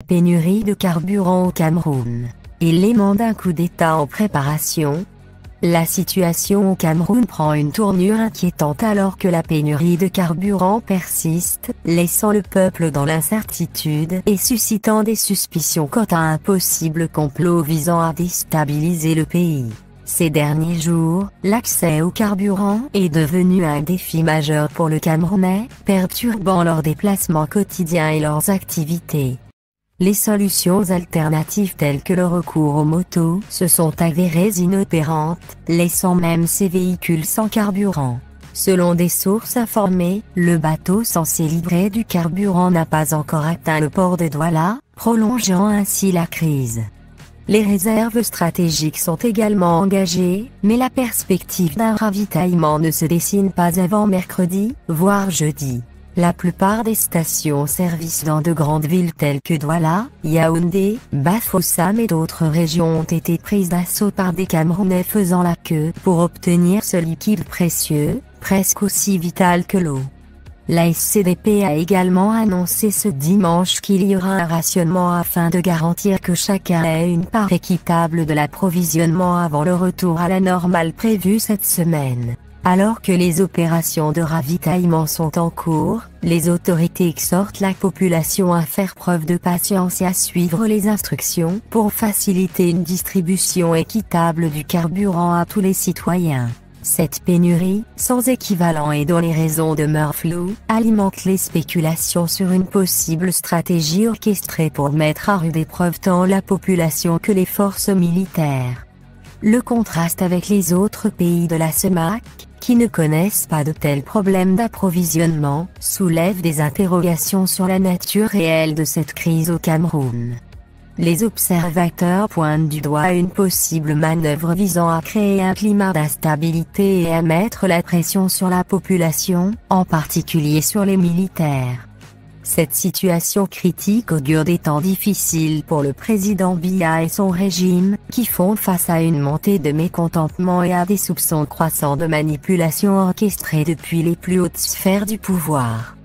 Pénurie de carburant au Cameroun. Élément d'un coup d'État en préparation. La situation au Cameroun prend une tournure inquiétante alors que la pénurie de carburant persiste, laissant le peuple dans l'incertitude et suscitant des suspicions quant à un possible complot visant à déstabiliser le pays. Ces derniers jours, l'accès au carburant est devenu un défi majeur pour le Camerounais, perturbant leurs déplacements quotidiens et leurs activités. Les solutions alternatives telles que le recours aux motos se sont avérées inopérantes, laissant même ces véhicules sans carburant. Selon des sources informées, le bateau censé livrer du carburant n'a pas encore atteint le port de Douala, prolongeant ainsi la crise. Les réserves stratégiques sont également engagées, mais la perspective d'un ravitaillement ne se dessine pas avant mercredi, voire jeudi. La plupart des stations-service dans de grandes villes telles que Douala, Yaoundé, Bafoussam et d'autres régions ont été prises d'assaut par des Camerounais faisant la queue pour obtenir ce liquide précieux, presque aussi vital que l'eau. La SCDP a également annoncé ce dimanche qu'il y aura un rationnement afin de garantir que chacun ait une part équitable de l'approvisionnement avant le retour à la normale prévu cette semaine. Alors que les opérations de ravitaillement sont en cours, les autorités exhortent la population à faire preuve de patience et à suivre les instructions pour faciliter une distribution équitable du carburant à tous les citoyens. Cette pénurie, sans équivalent et dont les raisons demeurent floues, alimente les spéculations sur une possible stratégie orchestrée pour mettre à rude épreuve tant la population que les forces militaires. Le contraste avec les autres pays de la CEMAC, qui ne connaissent pas de tels problèmes d'approvisionnement, soulève des interrogations sur la nature réelle de cette crise au Cameroun. Les observateurs pointent du doigt une possible manœuvre visant à créer un climat d'instabilité et à mettre la pression sur la population, en particulier sur les militaires. Cette situation critique augure des temps difficiles pour le président Biya et son régime, qui font face à une montée de mécontentement et à des soupçons croissants de manipulation orchestrée depuis les plus hautes sphères du pouvoir.